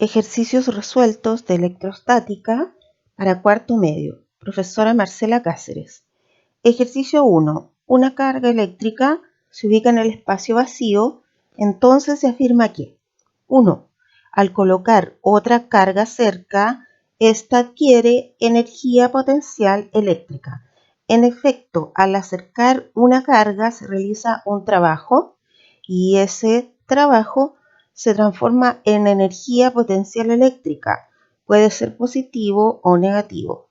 Ejercicios resueltos de electrostática para cuarto medio. Profesora Marcela Cáceres. Ejercicio 1. Una carga eléctrica se ubica en el espacio vacío, entonces se afirma que 1. Al colocar otra carga cerca, ésta adquiere energía potencial eléctrica. En efecto, al acercar una carga se realiza un trabajo y ese trabajo se transforma en energía potencial eléctrica. Puede ser positivo o negativo.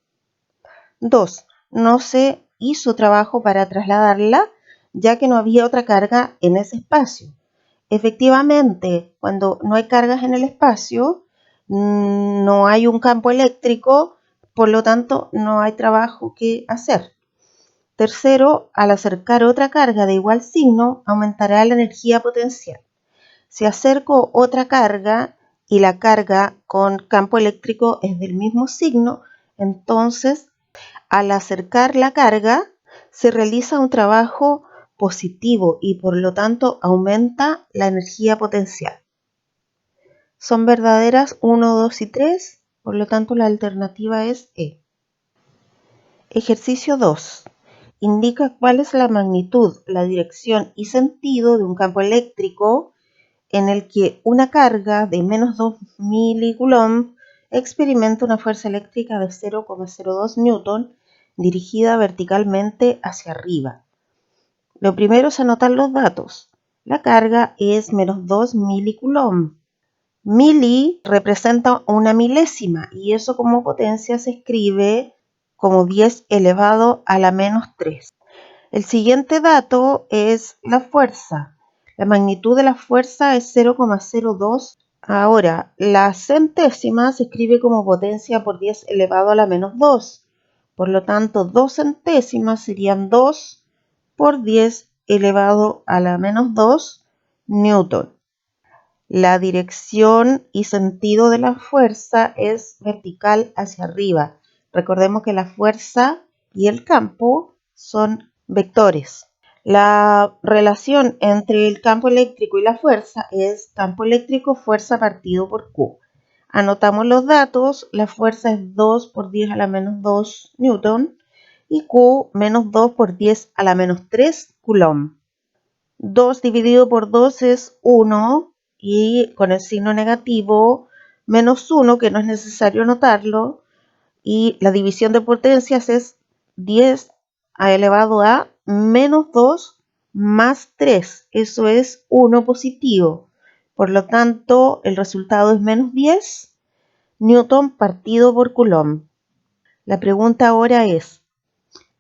2. No se hizo trabajo para trasladarla, ya que no había otra carga en ese espacio. Efectivamente, cuando no hay cargas en el espacio, no hay un campo eléctrico, por lo tanto, no hay trabajo que hacer. Tercero, al acercar otra carga de igual signo, aumentará la energía potencial. Si acerco otra carga y la carga con campo eléctrico es del mismo signo, entonces al acercar la carga se realiza un trabajo positivo y por lo tanto aumenta la energía potencial. Son verdaderas 1, 2 y 3, por lo tanto la alternativa es E. Ejercicio 2. Indica cuál es la magnitud, la dirección y sentido de un campo eléctrico en el que una carga de menos 2 milicoulomb experimenta una fuerza eléctrica de 0,02 newton dirigida verticalmente hacia arriba. Lo primero es anotar los datos. La carga es menos 2 milicoulomb. Mili representa una milésima y eso como potencia se escribe como 10 elevado a la menos 3. El siguiente dato es la fuerza. La magnitud de la fuerza es 0,02. Ahora, la centésima se escribe como potencia por 10 elevado a la menos 2. Por lo tanto, 2 centésimas serían 2 por 10 elevado a la menos 2 newton. La dirección y sentido de la fuerza es vertical hacia arriba. Recordemos que la fuerza y el campo son vectores. La relación entre el campo eléctrico y la fuerza es campo eléctrico fuerza partido por Q. Anotamos los datos. La fuerza es 2 por 10 a la menos 2 newton y Q menos 2 por 10 a la menos 3 coulomb. 2 dividido por 2 es 1 y con el signo negativo menos 1, que no es necesario anotarlo, y la división de potencias es 10 elevado a menos 2 más 3, eso es 1 positivo, por lo tanto el resultado es menos 10 newton partido por coulomb. La pregunta ahora es,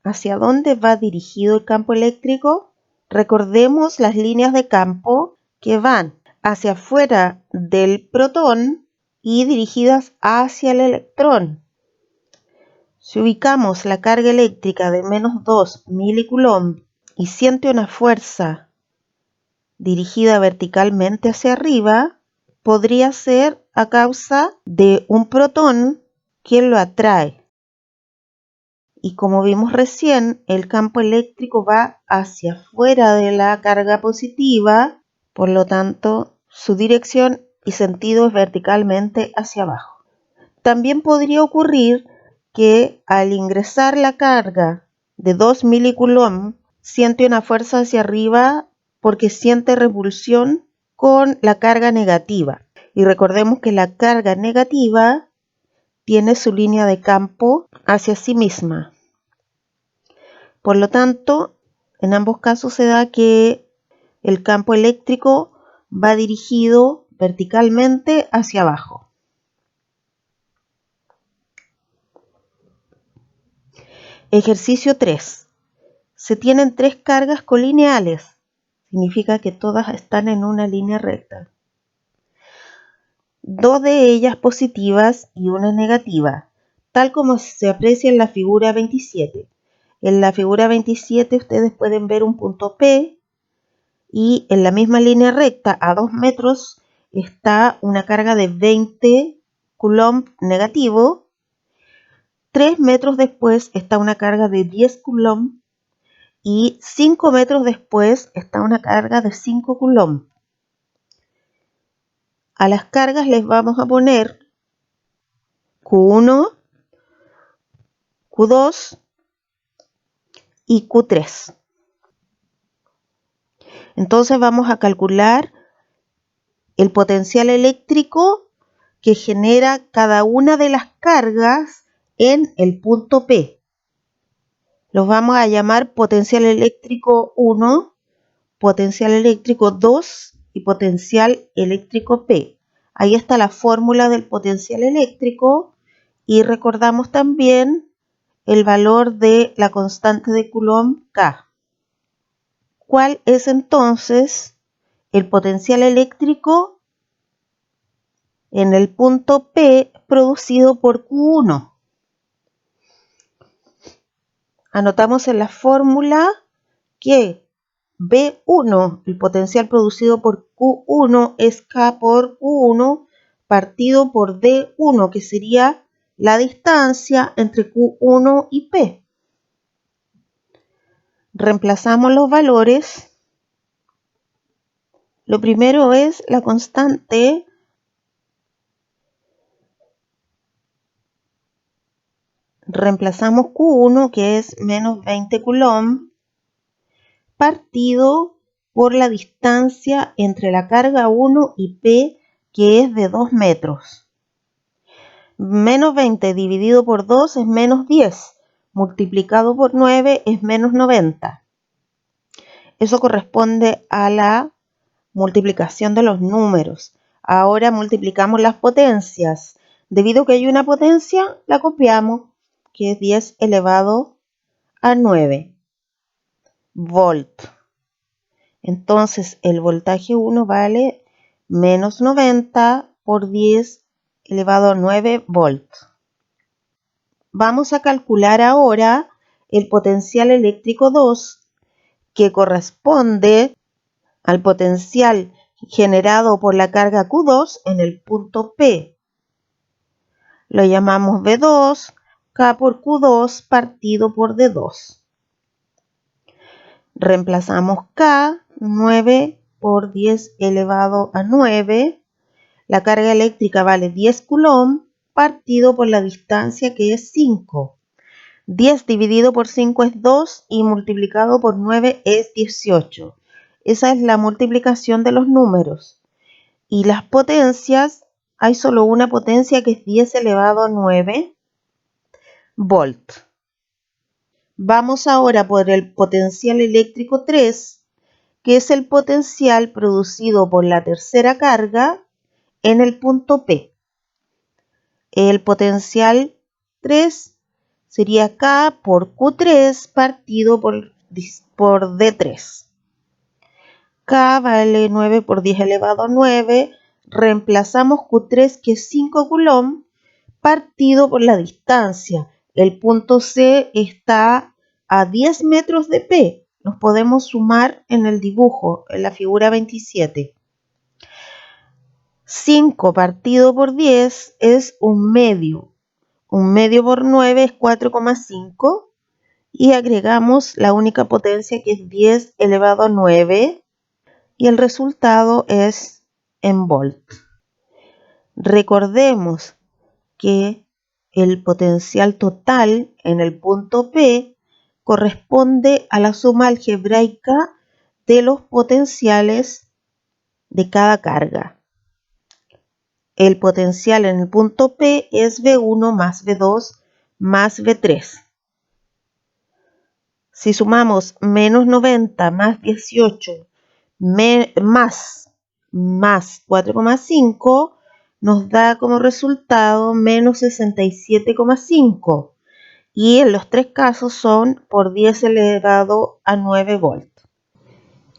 ¿hacia dónde va dirigido el campo eléctrico? Recordemos las líneas de campo que van hacia afuera del protón y dirigidas hacia el electrón. Si ubicamos la carga eléctrica de menos 2 milicoulomb y siente una fuerza dirigida verticalmente hacia arriba, podría ser a causa de un protón que lo atrae. Y como vimos recién, el campo eléctrico va hacia afuera de la carga positiva, por lo tanto, su dirección y sentido es verticalmente hacia abajo. También podría ocurrir que al ingresar la carga de 2 milicoulomb, siente una fuerza hacia arriba porque siente repulsión con la carga negativa. Y recordemos que la carga negativa tiene su línea de campo hacia sí misma. Por lo tanto, en ambos casos se da que el campo eléctrico va dirigido verticalmente hacia abajo. Ejercicio 3. Se tienen 3 cargas colineales. Significa que todas están en una línea recta. 2 de ellas positivas y una negativa, tal como se aprecia en la figura 27. En la figura 27 ustedes pueden ver un punto P y en la misma línea recta a 2 metros está una carga de 20 coulomb negativo. 3 metros después está una carga de 10 coulomb y 5 metros después está una carga de 5 coulomb. A las cargas les vamos a poner Q1, Q2 y Q3. Entonces vamos a calcular el potencial eléctrico que genera cada una de las cargas en el punto P. Los vamos a llamar potencial eléctrico 1, potencial eléctrico 2 y potencial eléctrico P. Ahí está la fórmula del potencial eléctrico y recordamos también el valor de la constante de Coulomb K. ¿Cuál es entonces el potencial eléctrico en el punto P producido por Q1? Anotamos en la fórmula que B1, el potencial producido por Q1, es K por Q1 partido por D1, que sería la distancia entre Q1 y P. Reemplazamos los valores. Lo primero es la constante. Reemplazamos Q1, que es menos 20 Coulomb, partido por la distancia entre la carga 1 y P, que es de 2 metros. Menos 20 dividido por 2 es menos 10, multiplicado por 9 es menos 90. Eso corresponde a la multiplicación de los números. Ahora multiplicamos las potencias. Debido a que hay una potencia, la copiamos, que es 10 elevado a 9 volt. Entonces el voltaje 1 vale menos 90 por 10 elevado a 9 volts. Vamos a calcular ahora el potencial eléctrico 2, que corresponde al potencial generado por la carga Q2 en el punto P. Lo llamamos V2, K por Q2 partido por D2. Reemplazamos K, 9 por 10 elevado a 9. La carga eléctrica vale 10 Coulomb partido por la distancia, que es 5. 10 dividido por 5 es 2 y multiplicado por 9 es 18. Esa es la multiplicación de los números. Y las potencias, hay solo una potencia que es 10 elevado a 9 volt. Vamos ahora por el potencial eléctrico 3, que es el potencial producido por la tercera carga en el punto P. El potencial 3 sería K por Q3 partido por D3. K vale 9 por 10 elevado a 9. Reemplazamos Q3, que es 5 Coulomb, partido por la distancia. El punto C está a 10 metros de P. Los podemos sumar en el dibujo, en la figura 27. 5 partido por 10 es un medio. Un medio por 9 es 4,5. Y agregamos la única potencia, que es 10 elevado a 9. Y el resultado es en volt. Recordemos que el potencial total en el punto P corresponde a la suma algebraica de los potenciales de cada carga. El potencial en el punto P es V1 más V2 más V3. Si sumamos menos 90 más 18 más 4,5, nos da como resultado menos 67,5. Y en los tres casos son por 10 elevado a 9 volts.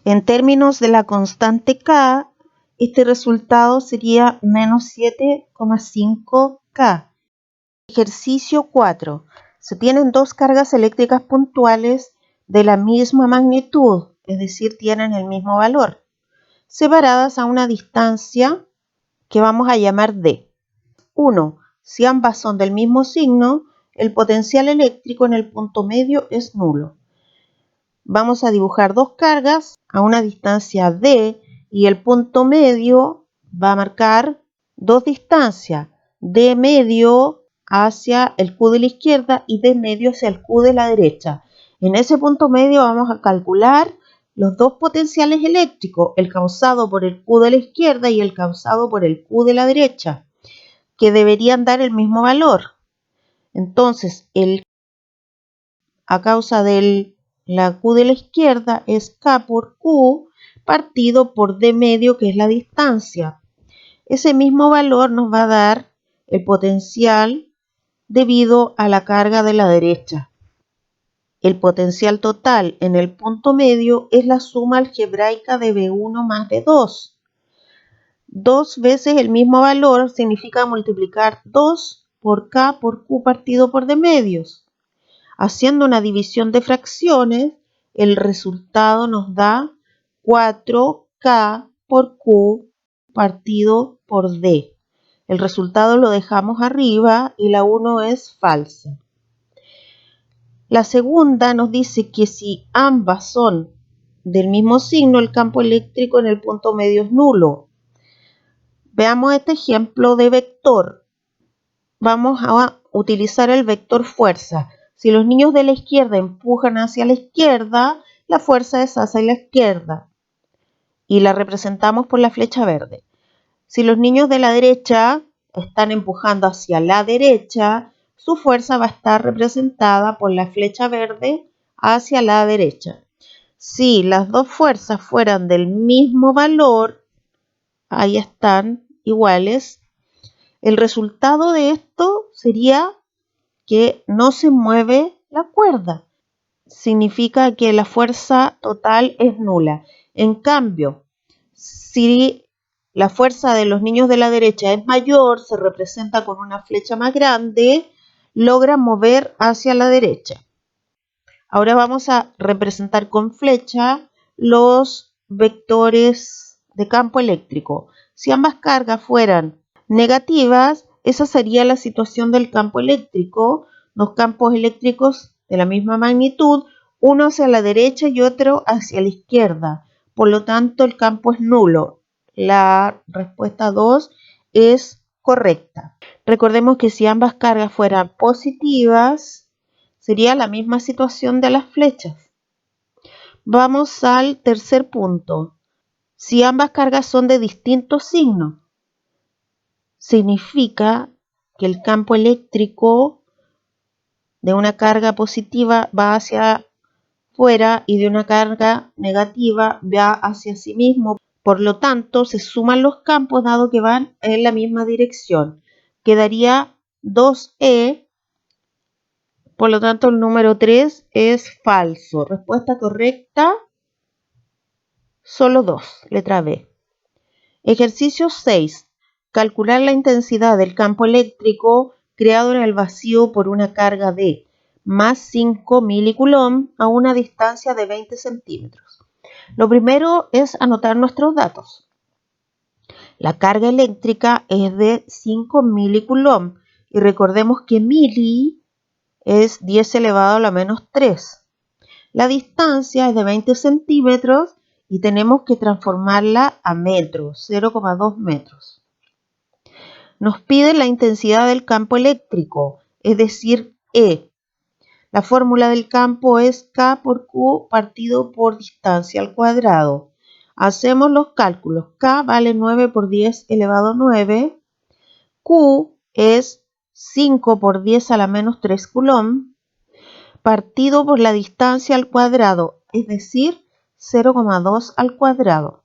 En términos de la constante K, este resultado sería menos 7,5 K. Ejercicio 4. Se tienen dos cargas eléctricas puntuales de la misma magnitud, es decir, tienen el mismo valor, separadas a una distancia que vamos a llamar D. 1. Si ambas son del mismo signo, el potencial eléctrico en el punto medio es nulo. Vamos a dibujar dos cargas a una distancia D y el punto medio va a marcar dos distancias, D medio hacia el Q de la izquierda y D medio hacia el Q de la derecha. En ese punto medio vamos a calcular los dos potenciales eléctricos, el causado por el Q de la izquierda y el causado por el Q de la derecha, que deberían dar el mismo valor. Entonces, a causa de la Q de la izquierda es K por Q partido por D medio, que es la distancia. Ese mismo valor nos va a dar el potencial debido a la carga de la derecha. El potencial total en el punto medio es la suma algebraica de B1 más B2. 2 veces el mismo valor significa multiplicar 2 por K por Q partido por D medios. Haciendo una división de fracciones, el resultado nos da 4K por Q partido por D. El resultado lo dejamos arriba y la 1 es falsa. La segunda nos dice que si ambas son del mismo signo, el campo eléctrico en el punto medio es nulo. Veamos este ejemplo de vector. Vamos a utilizar el vector fuerza. Si los niños de la izquierda empujan hacia la izquierda, la fuerza es hacia la izquierda y la representamos por la flecha verde. Si los niños de la derecha están empujando hacia la derecha, su fuerza va a estar representada por la flecha verde hacia la derecha. Si las dos fuerzas fueran del mismo valor, ahí están iguales, el resultado de esto sería que no se mueve la cuerda. Significa que la fuerza total es nula. En cambio, si la fuerza de los niños de la derecha es mayor, se representa con una flecha más grande, logra mover hacia la derecha. Ahora vamos a representar con flecha los vectores de campo eléctrico. Si ambas cargas fueran negativas, esa sería la situación del campo eléctrico. Dos campos eléctricos de la misma magnitud, uno hacia la derecha y otro hacia la izquierda. Por lo tanto, el campo es nulo. La respuesta 2 es correcta. Recordemos que si ambas cargas fueran positivas, sería la misma situación de las flechas. Vamos al tercer punto. Si ambas cargas son de distintos signos, significa que el campo eléctrico de una carga positiva va hacia fuera y de una carga negativa va hacia sí mismo. Por lo tanto, se suman los campos dado que van en la misma dirección. Quedaría 2E. Por lo tanto, el número 3 es falso. Respuesta correcta, solo 2, letra B. Ejercicio 6. Calcular la intensidad del campo eléctrico creado en el vacío por una carga de más 5 milicoulomb a una distancia de 20 centímetros. Lo primero es anotar nuestros datos. La carga eléctrica es de 5 milicoulomb y recordemos que mili es 10 elevado a la menos 3. La distancia es de 20 centímetros y tenemos que transformarla a metros, 0,2 metros. Nos pide la intensidad del campo eléctrico, es decir, E. La fórmula del campo es K por Q partido por distancia al cuadrado. Hacemos los cálculos. K vale 9 por 10 elevado a 9. Q es 5 por 10 a la menos 3 coulomb partido por la distancia al cuadrado, es decir, 0,2 al cuadrado.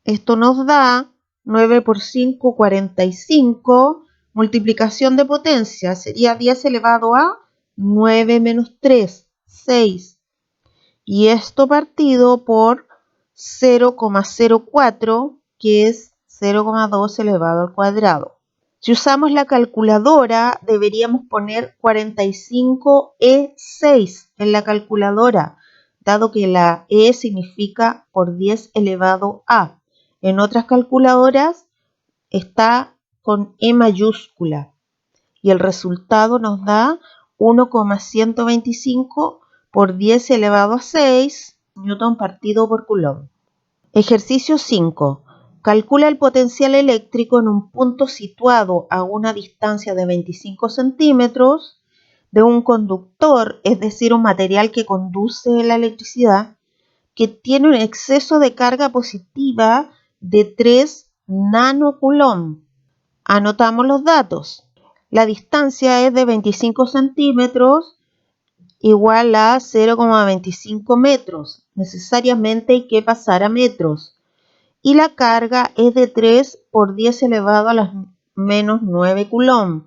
Esto nos da 9 por 5, 45. Multiplicación de potencia sería 10 elevado a 9 menos 3, 6. Y esto partido por 0,04, que es 0,2 elevado al cuadrado. Si usamos la calculadora, deberíamos poner 45E6 en la calculadora, dado que la E significa por 10 elevado a. En otras calculadoras está con E mayúscula y el resultado nos da 1,125 por 10 elevado a 6 newton partido por coulomb. Ejercicio 5. Calcula el potencial eléctrico en un punto situado a una distancia de 25 centímetros de un conductor, es decir, un material que conduce la electricidad, que tiene un exceso de carga positiva de 3 nanocoulomb. Anotamos los datos. La distancia es de 25 centímetros igual a 0,25 metros. Necesariamente hay que pasar a metros. Y la carga es de 3 por 10 elevado a las menos 9 coulomb,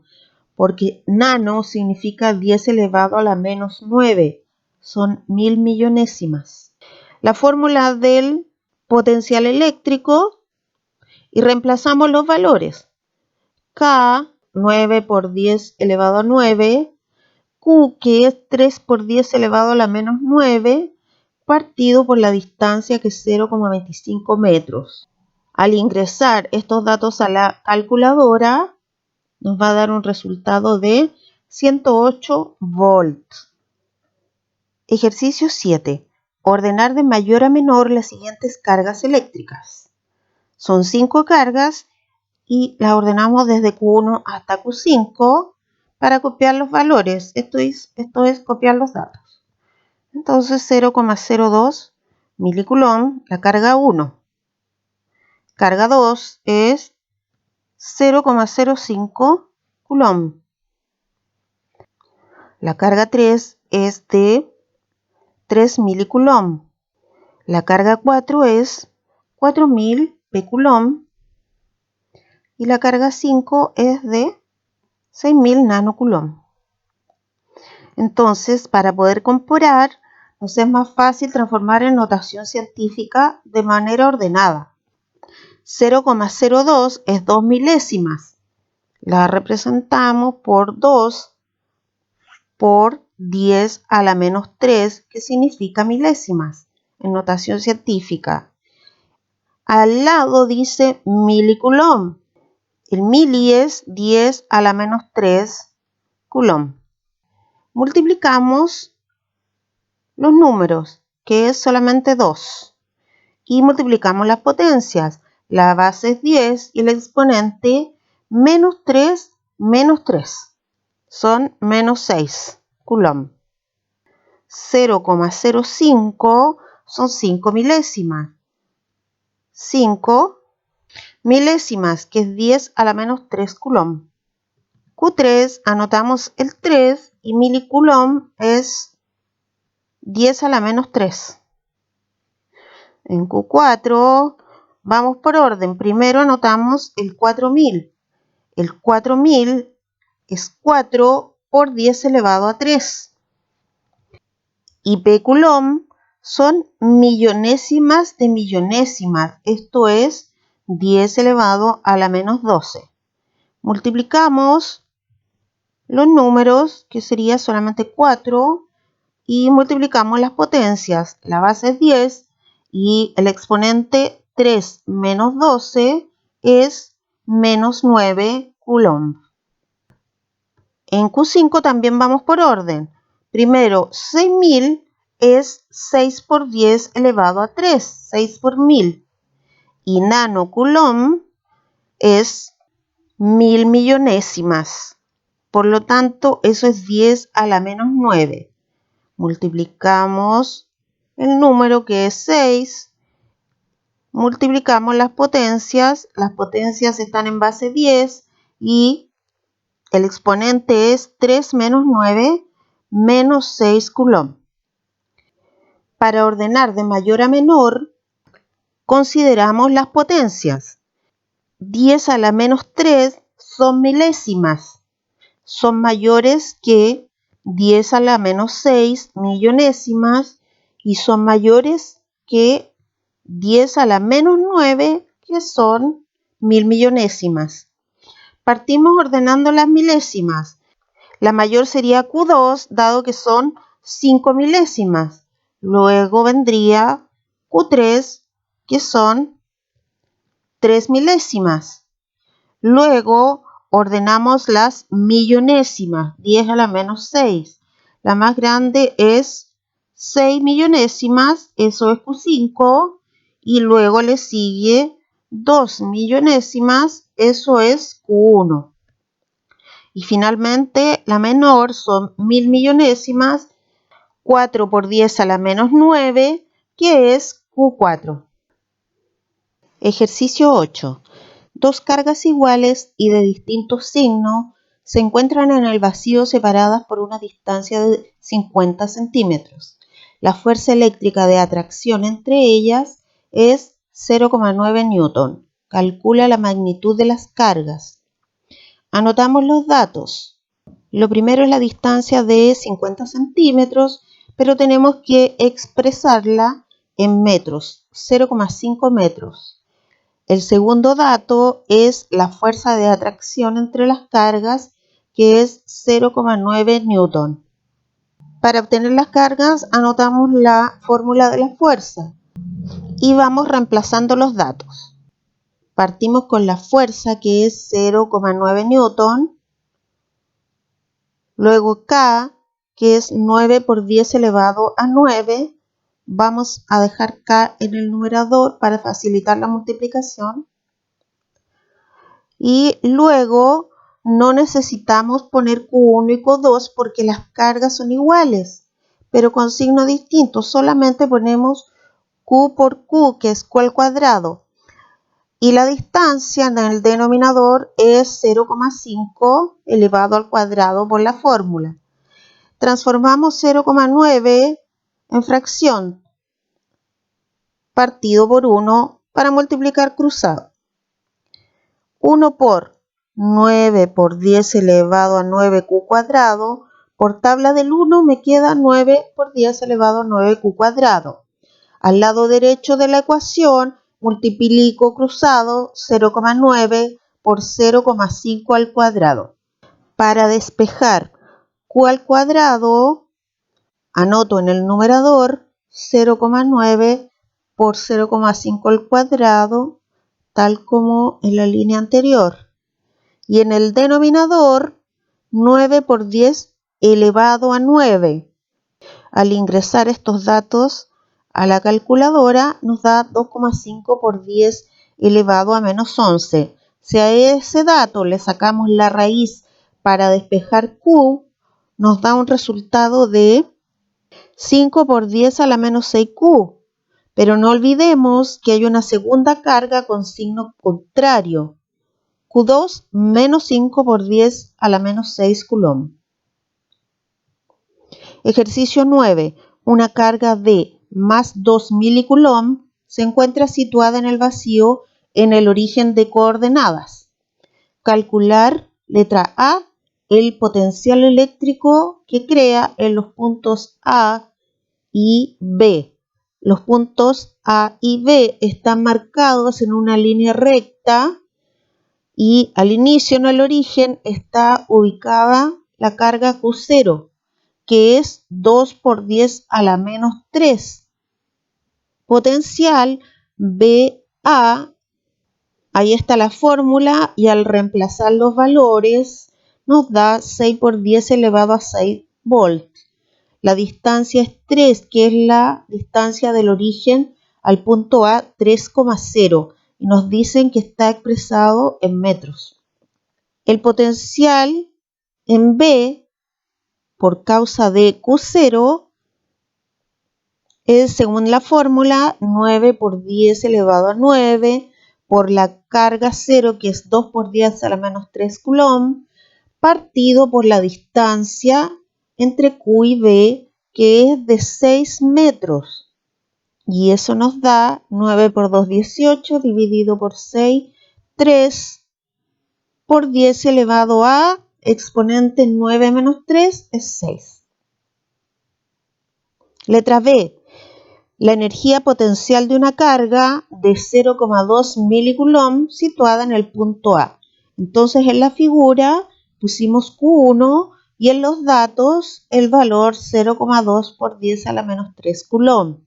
porque nano significa 10 elevado a la menos 9. Son 1000 millonésimas. La fórmula del potencial eléctrico y reemplazamos los valores. K, 9 por 10 elevado a 9, Q, que es 3 por 10 elevado a la menos 9, partido por la distancia que es 0,25 metros. Al ingresar estos datos a la calculadora, nos va a dar un resultado de 108 volts. Ejercicio 7. Ordenar de mayor a menor las siguientes cargas eléctricas. Son 5 cargas y las ordenamos desde Q1 hasta Q5 para copiar los valores. Esto es copiar los datos. Entonces 0,02 milicoulomb la carga 1. Carga 2 es 0,05 coulomb. La carga 3 es de 3 milicoulomb. La carga 4 es 4000 p-coulomb. Y la carga 5 es de 6000 nanocoulomb. Entonces, para poder comparar, nos es más fácil transformar en notación científica de manera ordenada. 0,02 es 2 milésimas. La representamos por 2 por 10 a la menos 3, que significa milésimas en notación científica. Al lado dice milicoulomb. El mili es 10 a la menos 3 coulomb. Multiplicamos los números, que es solamente 2. Y multiplicamos las potencias. La base es 10 y el exponente menos 3 menos 3. Son menos 6 coulomb. 0,05 son 5 milésimas. 5 milésimas, que es 10 a la menos 3 coulomb. Q3, anotamos el 3 y milicoulomb es 10 a la menos 3. En Q4 vamos por orden. Primero anotamos el 4000. El 4000 es 4 por 10 elevado a 3. Y p-coulomb son millonésimas de millonésimas. Esto es 10 elevado a la menos 12. Multiplicamos los números, que sería solamente 4, y multiplicamos las potencias. La base es 10 y el exponente 3 menos 12 es menos 9 coulomb. En Q5 también vamos por orden. Primero, 6000 es 6 por 10 elevado a 3, 6 por 1000. Y nanocoulomb es 1000 millonésimas. Por lo tanto, eso es 10 a la menos 9. Multiplicamos el número, que es 6. Multiplicamos las potencias. Las potencias están en base 10 y el exponente es 3 menos 9 menos 6 coulomb. Para ordenar de mayor a menor, consideramos las potencias. 10 a la menos 3 son milésimas. Son mayores que 10 a la menos 6 millonésimas y son mayores que 10 a la menos 9, que son 1000 millonésimas. Partimos ordenando las milésimas. La mayor sería Q2, dado que son 5 milésimas. Luego vendría Q3, que son 3 milésimas. Luego ordenamos las millonésimas, 10 a la menos 6. La más grande es 6 millonésimas, eso es Q5. Y luego le sigue 2 millonésimas, eso es Q1. Y finalmente la menor son 1000 millonésimas, 4 por 10 a la menos 9, que es Q4. Ejercicio 8. Dos cargas iguales y de distinto signo se encuentran en el vacío separadas por una distancia de 50 centímetros. La fuerza eléctrica de atracción entre ellas es 0,9 newton. Calcula la magnitud de las cargas. Anotamos los datos. Lo primero es la distancia de 50 centímetros, pero tenemos que expresarla en metros, 0,5 metros. El segundo dato es la fuerza de atracción entre las cargas, que es 0,9 newton. Para obtener las cargas, anotamos la fórmula de la fuerza y vamos reemplazando los datos. Partimos con la fuerza, que es 0,9 newton. Luego K, que es 9 por 10 elevado a 9. Vamos a dejar K en el numerador para facilitar la multiplicación. Y luego no necesitamos poner Q1 y Q2 porque las cargas son iguales, pero con signo distinto. Solamente ponemos Q por Q, que es Q al cuadrado. Y la distancia en el denominador es 0,5 elevado al cuadrado por la fórmula. Transformamos 0,9 en fracción partido por 1 para multiplicar cruzado. 1 por 9 por 10 elevado a 9q cuadrado. Por tabla del 1 me queda 9 por 10 elevado a 9q cuadrado. Al lado derecho de la ecuación multiplico cruzado 0,9 por 0,5 al cuadrado. Para despejar q al cuadrado, anoto en el numerador 0,9 por 0,5 al cuadrado, tal como en la línea anterior. Y en el denominador, 9 por 10 elevado a 9. Al ingresar estos datos a la calculadora, nos da 2,5 por 10 elevado a menos 11. Si a ese dato le sacamos la raíz para despejar Q, nos da un resultado de 5 por 10 a la menos 6Q. Pero no olvidemos que hay una segunda carga con signo contrario. Q2 menos 5 por 10 a la menos 6 coulomb. Ejercicio 9. Una carga de más 2 milicoulomb se encuentra situada en el vacío en el origen de coordenadas. Calcular, letra A, el potencial eléctrico que crea en los puntos A y B. Los puntos A y B están marcados en una línea recta y al inicio, en el origen, está ubicada la carga Q0, que es 2 por 10 a la menos 3. Potencial BA, ahí está la fórmula y al reemplazar los valores nos da 6 por 10 elevado a 6 volts. La distancia es 3, que es la distancia del origen al punto A, 3,0. Y nos dicen que está expresado en metros. El potencial en B, por causa de Q0, es, según la fórmula, 9 por 10 elevado a 9, por la carga 0, que es 2 por 10 a la menos 3 coulomb, partido por la distancia entre Q y B, que es de 6 metros. Y eso nos da 9 por 2, 18, dividido por 6, 3 por 10 elevado a exponente 9 menos 3 es 6. Letra B. La energía potencial de una carga de 0,2 milicoulomb situada en el punto A. Entonces en la figura pusimos Q1 y en los datos el valor 0,2 por 10 a la menos 3 coulomb.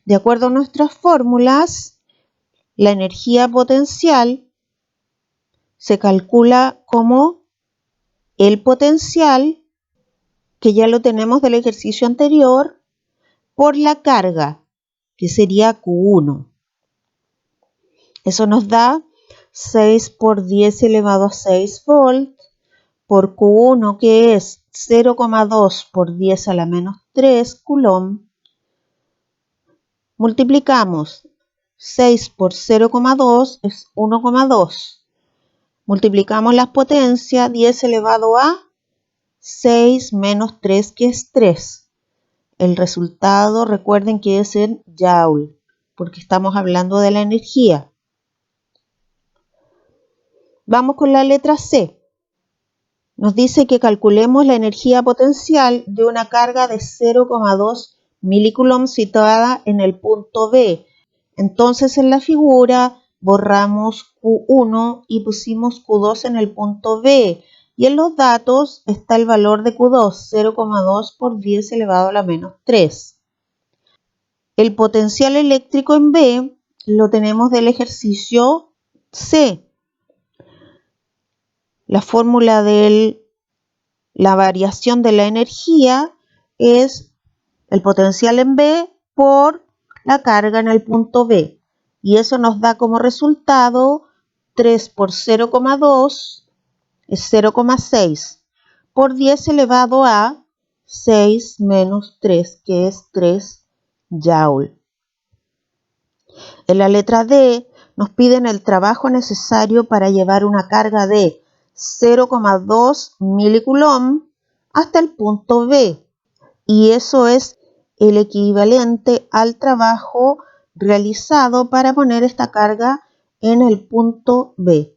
De acuerdo a nuestras fórmulas, la energía potencial se calcula como el potencial, que ya lo tenemos del ejercicio anterior, por la carga, que sería Q1. Eso nos da 6 por 10 elevado a 6 volt por Q1, que es 0,2 por 10 a la menos 3 coulomb. Multiplicamos 6 por 0,2 es 1,2. Multiplicamos las potencias, 10 elevado a 6 menos 3, que es 3. El resultado, recuerden que es en Joule, porque estamos hablando de la energía. Vamos con la letra C. Nos dice que calculemos la energía potencial de una carga de 0,2 milicoulomb situada en el punto B. Entonces en la figura borramos Q1 y pusimos Q2 en el punto B. Y en los datos está el valor de Q2, 0,2 por 10 elevado a la menos 3. El potencial eléctrico en B lo tenemos del ejercicio C. La fórmula de la variación de la energía es el potencial en B por la carga en el punto B. Y eso nos da como resultado 3 por 0,2 es 0,6 por 10 elevado a 6 menos 3, que es 3 Joule. En la letra D nos piden el trabajo necesario para llevar una carga de 0,2 milicoulomb hasta el punto B. Y eso es el equivalente al trabajo realizado para poner esta carga en el punto B.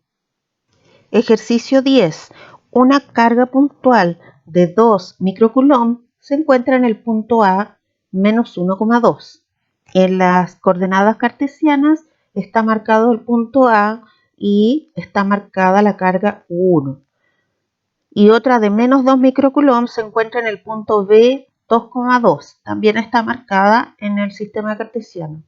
Ejercicio 10. Una carga puntual de 2 microcoulomb se encuentra en el punto A menos 1,2. En las coordenadas cartesianas está marcado el punto A y está marcada la carga Q1. Y otra de menos 2 microcoulomb se encuentra en el punto B 2,2. También está marcada en el sistema cartesiano.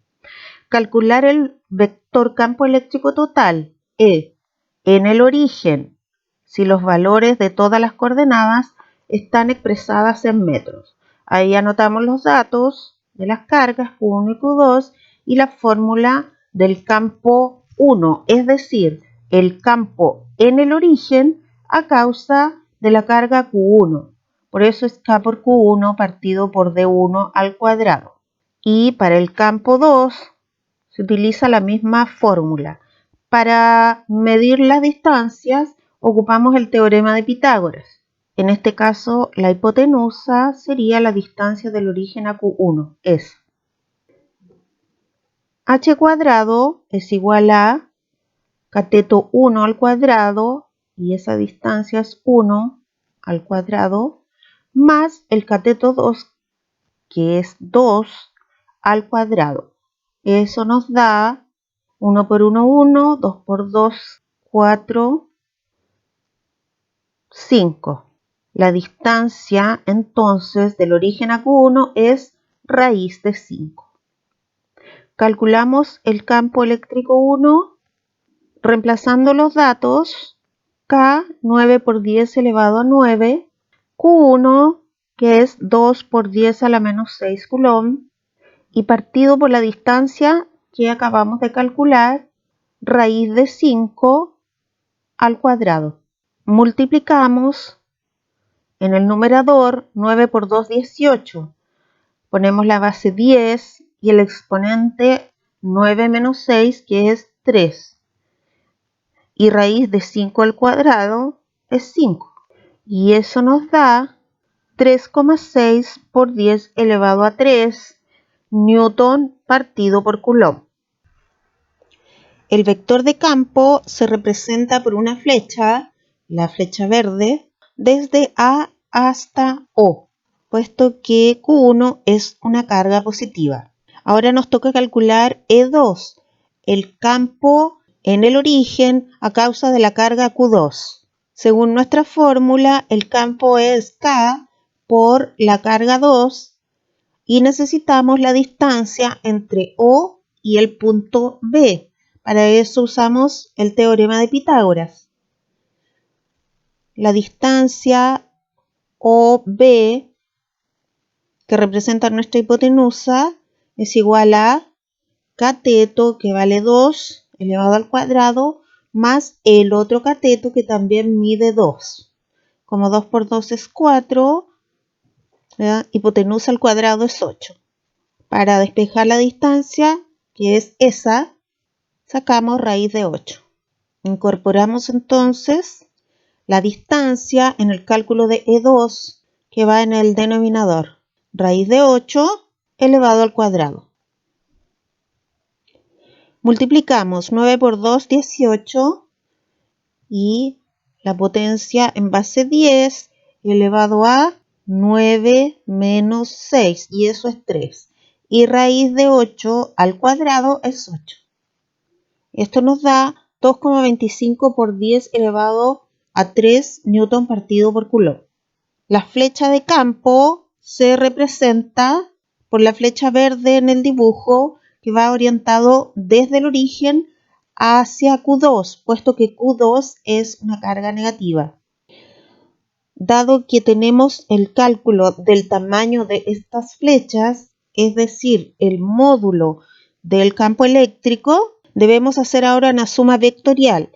Calcular el vector campo eléctrico total E en el origen si los valores de todas las coordenadas están expresadas en metros. Ahí anotamos los datos de las cargas Q1 y Q2 y la fórmula del campo 1, es decir, el campo en el origen a causa de la carga Q1. Por eso es K por Q1 partido por D1 al cuadrado. Y para el campo 2 se utiliza la misma fórmula. Para medir las distancias ocupamos el teorema de Pitágoras. En este caso, la hipotenusa sería la distancia del origen a Q1. Es h cuadrado es igual a cateto 1 al cuadrado, y esa distancia es 1 al cuadrado, más el cateto 2, que es 2 al cuadrado. Eso nos da 1 por 1, 1, 2 por 2, 4, 5. La distancia entonces del origen a Q1 es raíz de 5. Calculamos el campo eléctrico 1 reemplazando los datos. K, 9 por 10 elevado a 9. Q1, que es 2 por 10 a la menos 6 coulomb. Y partido por la distancia que acabamos de calcular, raíz de 5 al cuadrado. Multiplicamos en el numerador 9 por 2, 18. Ponemos la base 10 y el exponente 9 menos 6, que es 3. Y raíz de 5 al cuadrado es 5. Y eso nos da 3,6 por 10 elevado a 3 newton partido por coulomb. El vector de campo se representa por una flecha, la flecha verde, desde A hasta O, puesto que Q1 es una carga positiva. Ahora nos toca calcular E2, el campo en el origen a causa de la carga Q2. Según nuestra fórmula, el campo es K por la carga 2 y necesitamos la distancia entre O y el punto B. Para eso usamos el teorema de Pitágoras. La distancia OB, que representa nuestra hipotenusa, es igual a cateto, que vale 2, elevado al cuadrado más el otro cateto que también mide 2. Como 2 por 2 es 4, ¿verdad? Hipotenusa al cuadrado es 8. Para despejar la distancia, que es esa, sacamos raíz de 8. Incorporamos entonces la distancia en el cálculo de E2 que va en el denominador. Raíz de 8 elevado al cuadrado. Multiplicamos 9 por 2, 18 y la potencia en base 10 elevado a 9 menos 6 y eso es 3. Y raíz de 8 al cuadrado es 8. Esto nos da 2,25 por 10 elevado a 3 newton partido por coulomb. La flecha de campo se representa por la flecha verde en el dibujo que va orientado desde el origen hacia Q2, puesto que Q2 es una carga negativa. Dado que tenemos el cálculo del tamaño de estas flechas, es decir, el módulo del campo eléctrico, debemos hacer ahora una suma vectorial.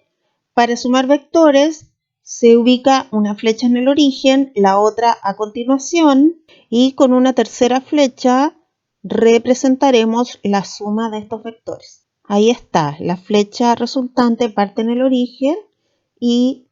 Para sumar vectores, se ubica una flecha en el origen, la otra a continuación, y con una tercera flecha representaremos la suma de estos vectores. Ahí está, la flecha resultante parte en el origen y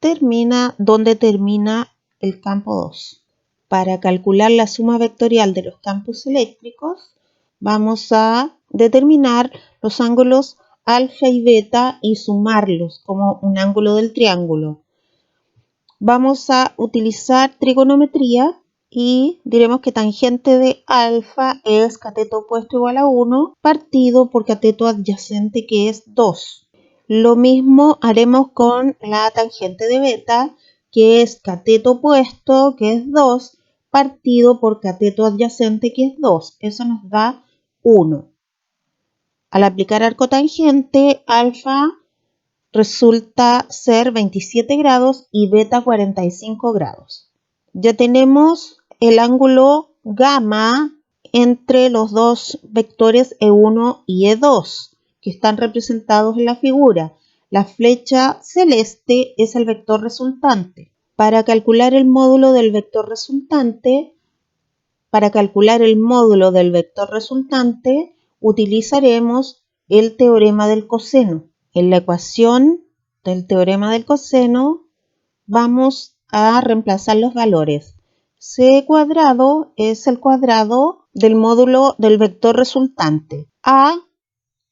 termina donde termina el campo 2. Para calcular la suma vectorial de los campos eléctricos, vamos a determinar los ángulos alfa y beta y sumarlos como un ángulo del triángulo. Vamos a utilizar trigonometría y diremos que tangente de alfa es cateto opuesto igual a 1 partido por cateto adyacente que es 2. Lo mismo haremos con la tangente de beta, que es cateto opuesto, que es 2, partido por cateto adyacente, que es 2. Eso nos da 1. Al aplicar arco tangente, alfa resulta ser 27 grados y beta 45 grados. Ya tenemos el ángulo gamma entre los dos vectores E1 y E2 que están representados en la figura. La flecha celeste es el vector resultante. Para calcular el módulo del vector resultante, utilizaremos el teorema del coseno. En la ecuación del teorema del coseno vamos a reemplazar los valores. C cuadrado es el cuadrado del módulo del vector resultante. A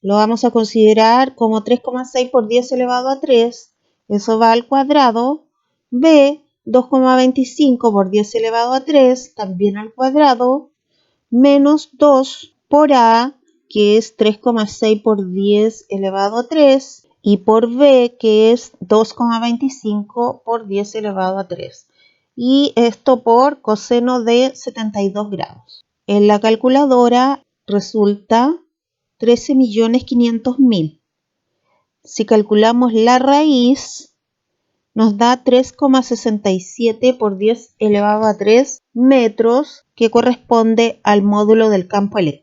lo vamos a considerar como 3,6 por 10 elevado a 3. Eso va al cuadrado. B, 2,25 por 10 elevado a 3, también al cuadrado. Menos 2 por A, que es 3,6 por 10 elevado a 3. Y por B, que es 2,25 por 10 elevado a 3. Y esto por coseno de 72 grados. En la calculadora resulta 13.500.000. Si calculamos la raíz, nos da 3,67 por 10 elevado a 3 metros, que corresponde al módulo del campo eléctrico.